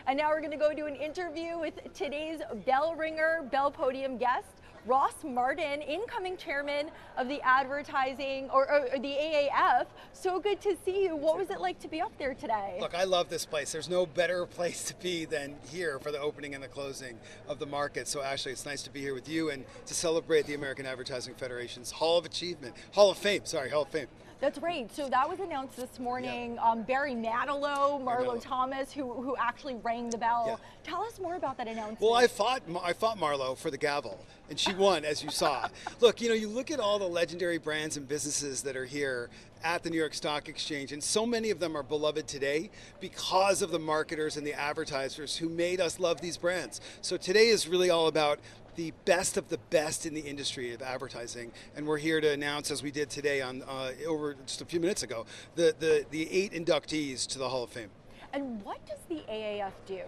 And now we're going to go to an interview with today's bell ringer, bell podium guest, Ross Martin, incoming chairman of the advertising or the AAF. So good to see you. What was it like to be up there today? Look, I love this place. There's no better place to be than here for the opening and the closing of the market. So Ashley, it's nice to be here with you and to celebrate the American Advertising Federation's Hall of Fame. That's right. So that was announced this morning. Yeah. Barry Manilow, Marlo Thomas, who actually rang the bell. Yeah. Tell us more about that announcement. Well, I fought Marlo for the gavel, and she won, as you saw. Look, you look at all the legendary brands and businesses that are here at the New York Stock Exchange, and so many of them are beloved today because of the marketers and the advertisers who made us love these brands. So today is really all about the best of the best in the industry of advertising, and we're here to announce, as we did today on over just a few minutes ago, the 8 inductees to the Hall of Fame. And what does the AAF do?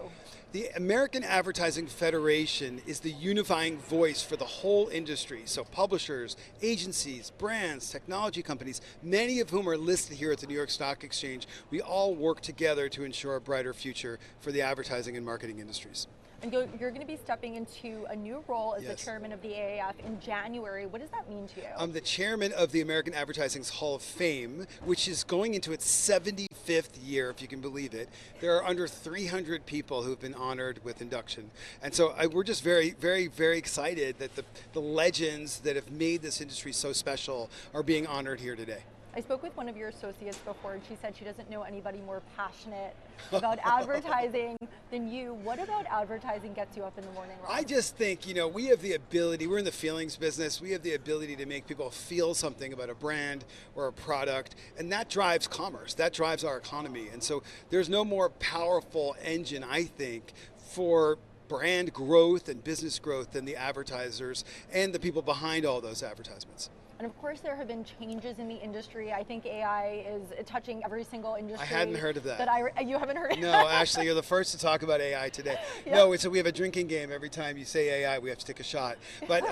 The American Advertising Federation is the unifying voice for the whole industry. So publishers, agencies, brands, technology companies, many of whom are listed here at the New York Stock Exchange, we all work together to ensure a brighter future for the advertising and marketing industries. And you're going to be stepping into a new role as the chairman of the AAF in January. What does that mean to you? I'm the chairman of the American Advertising's Hall of Fame, which is going into its 75th year, if you can believe it. There are under 300 people who have been honored with induction. And so we're just very, very, very excited that the legends that have made this industry so special are being honored here today. I spoke with one of your associates before, and she said she doesn't know anybody more passionate about advertising than you. What about advertising gets you up in the morning, Ross? I just think, we have the ability, we're in the feelings business, we have the ability to make people feel something about a brand or a product, and that drives commerce, that drives our economy. And so there's no more powerful engine, I think, for brand growth and business growth than the advertisers and the people behind all those advertisements. And of course, there have been changes in the industry. I think AI is touching every single industry. I hadn't heard of that. You haven't heard? No, Ashley, you're the first to talk about AI today. Yep. No, so we have a drinking game. Every time you say AI, we have to take a shot. But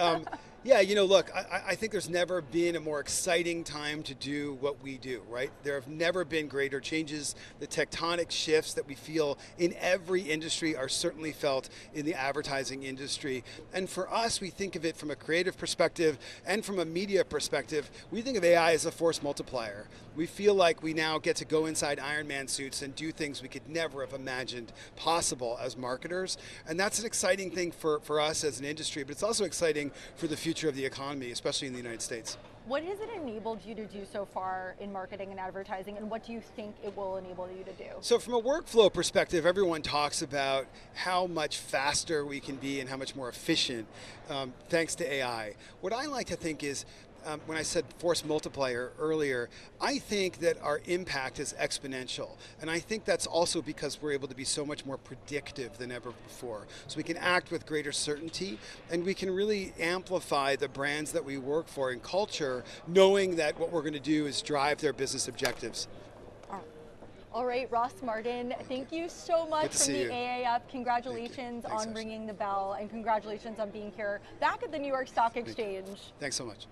yeah, look, I think there's never been a more exciting time to do what we do, right? There have never been greater changes. The tectonic shifts that we feel in every industry are certainly felt in the advertising industry. And for us, we think of it from a creative perspective and from a media perspective. We think of AI as a force multiplier. We feel like we now get to go inside Iron Man suits and do things we could never have imagined possible as marketers. And that's an exciting thing for us as an industry, but it's also exciting for the future of the economy, especially in the United States. What has it enabled you to do so far in marketing and advertising, and what do you think it will enable you to do? So from a workflow perspective, everyone talks about how much faster we can be and how much more efficient thanks to AI. What I like to think is, when I said force multiplier earlier, I think that our impact is exponential. And I think that's also because we're able to be so much more predictive than ever before. So we can act with greater certainty, and we can really amplify the brands that we work for in culture, knowing that what we're going to do is drive their business objectives. All right, Ross Martin, thank you so much from the AAF. Congratulations on ringing the bell, and congratulations on being here back at the New York Stock Exchange. Thanks so much.